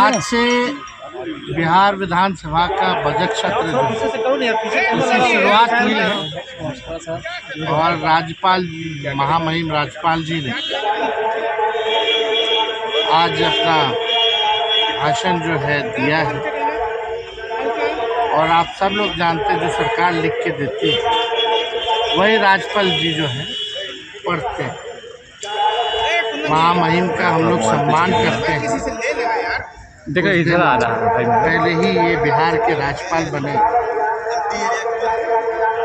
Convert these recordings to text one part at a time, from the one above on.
आज से बिहार विधानसभा का बजट सत्र की शुरुआत हुई है और राज्यपाल महामहिम राज्यपाल जी ने आज अपना भाषण जो है दिया है। और आप सब लोग जानते हैं जो सरकार लिख के देती है वही राज्यपाल जी जो है पढ़ते हैं। महामहिम का हम लोग सम्मान करते हैं। पहले ही ये बिहार के राज्यपाल बने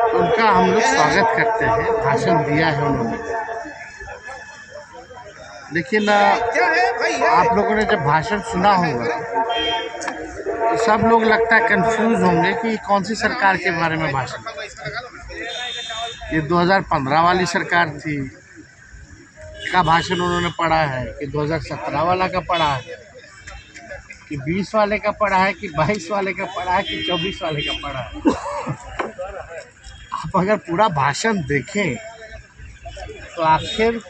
तो उनका हम लोग स्वागत करते हैं। भाषण दिया है उन्होंने, लेकिन आप लोगों ने जब भाषण सुना होगा तो सब लोग लगता है कंफ्यूज होंगे कि कौन सी सरकार के बारे में भाषण। ये 2015 वाली सरकार थी का भाषण उन्होंने पढ़ा है कि 2017 वाला का पढ़ा है कि 20 वाले का पढ़ा है कि 22 वाले का पढ़ा है कि 24 वाले का पढ़ा है। आप अगर पूरा भाषण देखें तो आखिर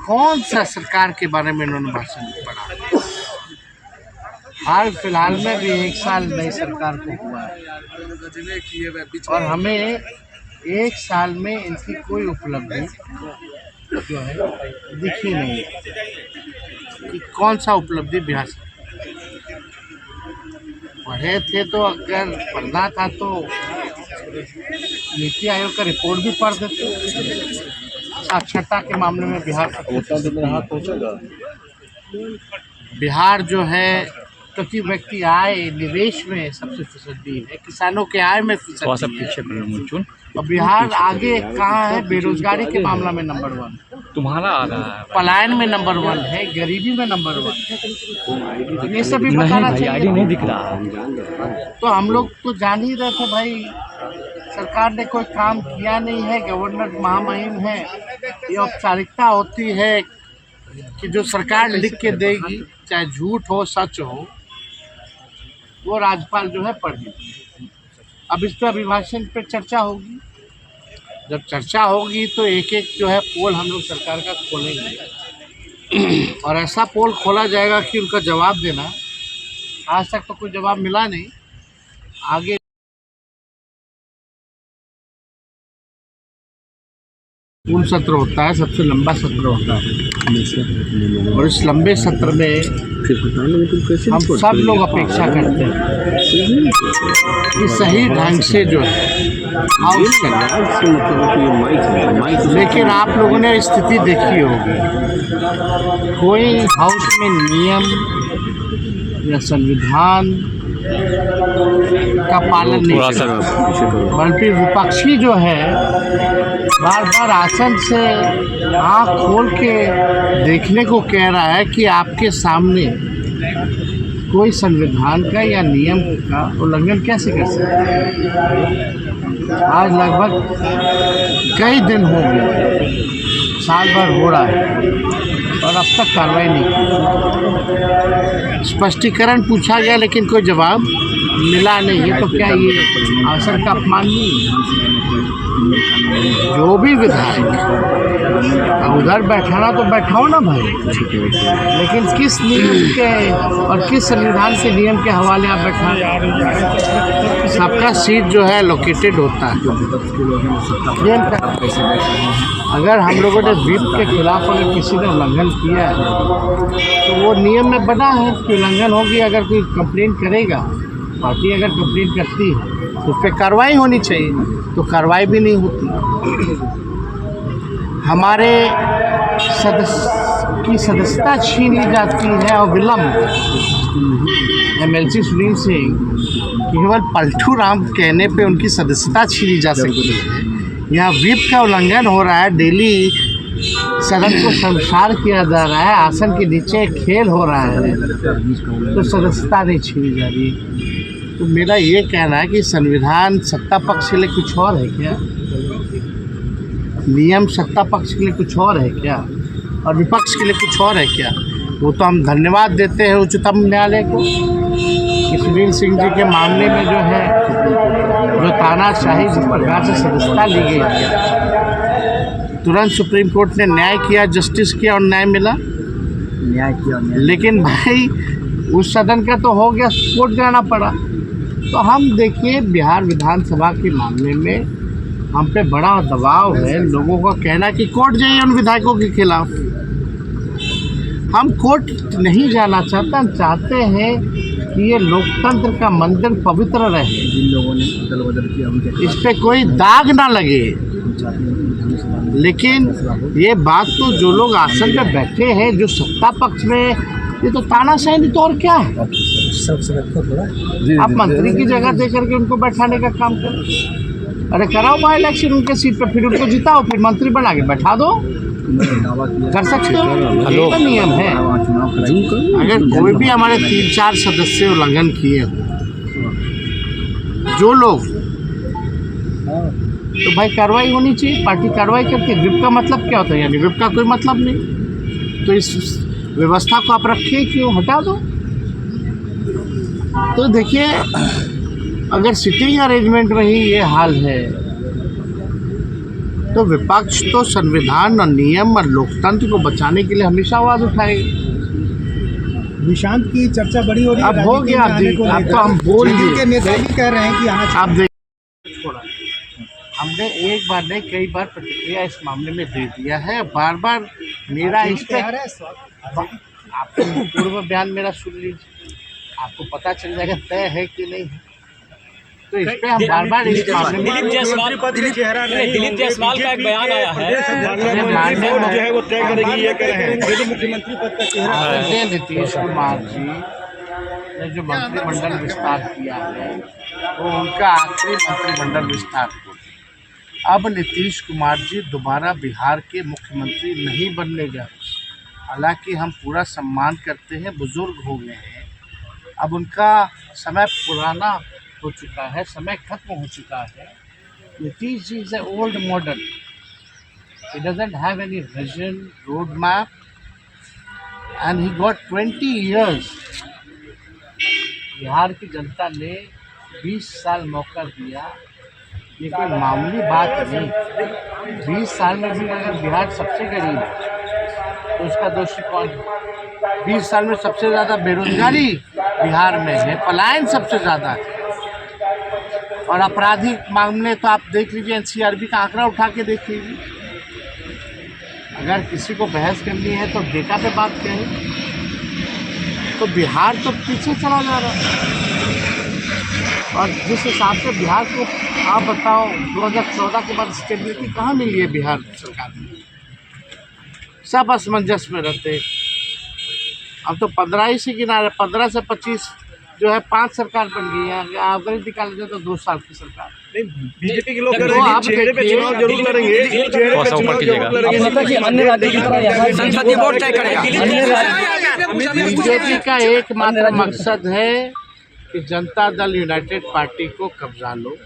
कौन सा सरकार के बारे में इन्होंने भाषण पढ़ा। हाल फिलहाल में भी 1 साल नई सरकार को हुआ है और हमें 1 साल में इनकी कोई उपलब्धि जो है दिखी नहीं कि कौन सा उपलब्धि बिहार से पढ़े थे। तो अगर पढ़ना था तो नीति आयोग का रिपोर्ट भी पढ़ देते। साक्षरता के मामले में बिहार जो है प्रति व्यक्ति आय निवेश में सबसे फिसड्डी है, किसानों के आय में फिसड्डी है। और बिहार आगे कहाँ है? बेरोजगारी के मामला में नंबर 1 तुम्हारा आ रहा है, पलायन में नंबर 1 है, गरीबी में नंबर 1 है। ये सभी बताना चाहिए। नहीं दिख रहा। तो हम लोग तो जान ही रहे थे भाई सरकार ने कोई काम किया नहीं है। गवर्नर महामहिम है, ये औपचारिकता होती है कि जो सरकार लिख के देगी चाहे झूठ हो सच हो वो राज्यपाल जो है पढ़ लेगी। अब इस पर अभिभाषण पे चर्चा होगी। जब चर्चा होगी तो एक एक जो है पोल हम लोग सरकार का खोलेंगे और ऐसा पोल खोला जाएगा कि उनका जवाब देना। आज तक तो कोई जवाब मिला नहीं। आगे पूर्ण सत्र होता है, सबसे लंबा सत्र होता है और इस लंबे सत्र में हम सब लोग अपेक्षा करते हैं कि सही ढंग से जो है हाउस लेकिन आप लोगों ने स्थिति देखी होगी, कोई हाउस में नियम या संविधान का पालन नहीं करता, बल्कि विपक्षी जो है बार बार आसन से आँख खोल के देखने को कह रहा है कि आपके सामने कोई संविधान का या नियम का उल्लंघन कैसे कर सकता है। आज लगभग कई दिन हो गए, साल भर हो रहा है और अब तक कार्रवाई नहीं की। स्पष्टीकरण पूछा गया लेकिन कोई जवाब मिला नहीं है। तो क्या ये आसन का अपमान नहीं है? जो भी विधायक उधर बैठाना तो बैठाओ ना भाई, लेकिन किस नियम के और किस संविधान से नियम के हवाले आप बैठा। सबका सीट जो है लोकेटेड होता है। अगर हम लोगों ने व्हिप के खिलाफ अगर किसी ने उल्लंघन किया है तो वो नियम में बना है कि उल्लंघन होगी। अगर कोई कंप्लेंट करेगा, पार्टी अगर कंप्लेंट करती है तो उस पर कार्रवाई होनी चाहिए, तो कार्रवाई भी नहीं होती। हमारे की सदस्यता छीन ली जाती है और विलम्ब। MLC सुनील सिंह केवल पलटू राम कहने पे उनकी सदस्यता छीनी जा सकती है। यहाँ व्हिप का उल्लंघन हो रहा है, डेली सदन को शर्मसार किया जा रहा है, आसन के नीचे खेल हो रहा है, तो सदस्यता नहीं छीनी जा रही। तो मेरा ये कहना है कि संविधान सत्ता पक्ष के लिए कुछ और है क्या? नियम सत्ता पक्ष के लिए कुछ और है क्या और विपक्ष के लिए कुछ और है क्या? वो तो हम धन्यवाद देते हैं उच्चतम न्यायालय को कि सुनील सिंह जी के मामले में जो है जो तानाशाही जिस प्रकार से सदस्यता ली गई तुरंत सुप्रीम कोर्ट ने न्याय किया, जस्टिस किया और न्याय मिला। न्याय किया। लेकिन भाई उस सदन का तो हो गया, कोर्ट जाना पड़ा। तो हम देखिए बिहार विधानसभा के मामले में हम पे बड़ा दबाव है लोगों का कहना कि कोर्ट जाइए उन विधायकों के खिलाफ। हम कोर्ट नहीं जाना चाहते, हम चाहते हैं कि ये लोकतंत्र का मंदिर पवित्र रहे, जिन लोगों ने दल बदल किया उनके इस पे कोई दाग ना लगे। लेकिन ये बात तो जो लोग आसन पे बैठे हैं, जो सत्ता पक्ष में, ये तो तानाशाही, नहीं तो और क्या है। आप मंत्री की जगह दे करके उनको बैठाने का काम करो। अरे कराओ बाई इलेक्शन उनके सीट पे, फिर उनको जिताओ, फिर मंत्री बना के बैठा दो, कर सकते हो। ये तो नियम है। अगर कोई भी हमारे 3-4 सदस्य उल्लंघन किए हो जो लोग, तो भाई कार्रवाई होनी चाहिए, पार्टी कार्रवाई करती है। विप का मतलब क्या होता है? यानी विप का कोई मतलब नहीं, तो इस व्यवस्था को आप रखिए, क्यों हटा दो। तो देखिए अगर सिटिंग अरेंजमेंट में ही ये हाल है तो विपक्ष तो संविधान और नियम और लोकतंत्र को बचाने के लिए हमेशा आवाज उठाएगी। निशांत की चर्चा बड़ी हो रही है। अब हो गया, अब तो हम बोल के नेता भी कह रहे हैं कि आना आप देखिए, छोड़ा हमने एक बार नहीं कई बार प्रतिक्रिया इस मामले में दे दिया है। बार बार मेरा इस पे, आपको पूर्व बयान मेरा सुन लीजिए, आपको पता चल जाएगा तय है कि नहीं है। तो इस पे हम बार बार इस मामले में दिलीप जायसवाल का एक बयान आया है, नीतीश कुमार जी ने जो मंत्रिमंडल विस्तार किया है वो उनका आखिरी मंत्रिमंडल विस्तार हुआ। अब नीतीश कुमार जी दोबारा बिहार के मुख्यमंत्री नहीं बनने जा रहे। हालांकि हम पूरा सम्मान करते हैं, बुजुर्ग हो गए हैं, अब उनका समय पुराना हो चुका है, समय खत्म हो चुका है। Nitish ji is a old model, he doesn't have any vision, road map, and he got 20 years। Bihar की जनता ने 20 साल मौका दिया, ये कोई मामूली बात नहीं। 20 साल में भी अगर बिहार सबसे गरीब है तो उसका दोषी कौन है? 20 साल में सबसे ज़्यादा बेरोजगारी बिहार में है, पलायन सबसे ज़्यादा है, और आपराधिक मामले तो आप देख लीजिए, NCRB का आंकड़ा उठा के देख लीजिए। अगर किसी को बहस करनी है तो डेटा पे बात करें। तो बिहार तो पीछे चला जा रहा है, और जिस हिसाब से बिहार को आप बताओ 2014 के बाद स्टेबिलिटी कहाँ मिली है बिहार सरकार में? सब असमंजस में रहते। अब तो 15 ही से किनारे, 15 से 25 जो है 5 सरकार बन गई है। आप गणित निकाल दे तो 2 साल की सरकार। बीजेपी के लोग कह रहे हैं चेहरे पे चुनाव जरूर लड़ेंगे, चेहरे पे चुनाव जरूर लड़ेंगे, संसदीय बोर्ड तय करेगा। बीजेपी का एकमात्र मकसद है कि जनता दल यूनाइटेड पार्टी को कब्जा लो,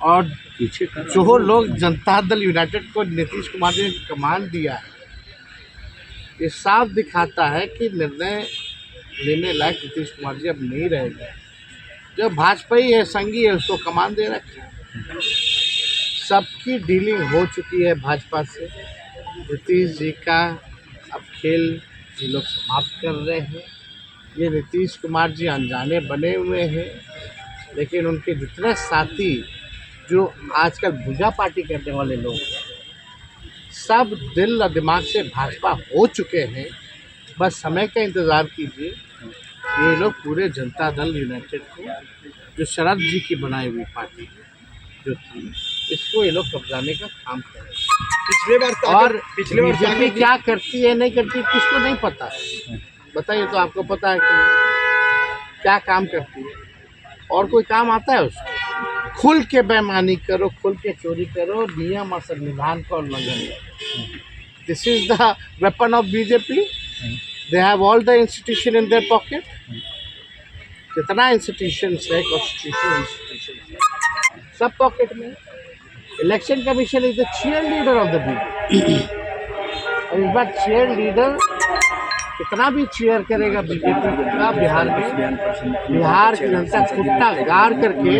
और जो लोग जनता दल यूनाइटेड को नीतीश कुमार जी ने कमान दिया है, ये साफ दिखाता है कि निर्णय लेने लायक नीतीश कुमार जी अब नहीं रहेगा। जो भाजपा ही है, संघी है, उसको कमान दे रखा है। सबकी डीलिंग हो चुकी है भाजपा से। नीतीश जी का अब खेल ये लोग समाप्त कर रहे हैं। ये नीतीश कुमार जी अनजाने बने हुए हैं, लेकिन उनके जितने साथी जो आजकल भुजा पार्टी करने वाले लोग हैं, सब दिल और दिमाग से भाजपा हो चुके हैं। बस समय का इंतज़ार कीजिए। ये लोग पूरे जनता दल यूनाइटेड को, जो शरद जी की बनाई हुई पार्टी जो थी, इसको ये लोग कब्जाने का काम कर रहे हैं। पिछले बार और बीजेपी क्या करती है नहीं करती किसको नहीं पता है, बताइए तो आपको पता है कि क्या काम करती है? और कोई काम आता है उसको? खुल के बेईमानी करो, खुल के चोरी करो, नियम और संविधान का उल्लंघन करो। This is the weapon of BJP. They have all the institution in their pocket. कितना इंस्टीट्यूशंस है, कॉन्स्टिट्यूशनल इंस्टीट्यूशन है, सब पॉकेट में। Election commission is the cheer leader of the BJP. और इस बार चीयर लीडर कितना भी चीयर करेगा बीजेपी का बिहार में, बिहार की जनता खुट्टा गाड़ करके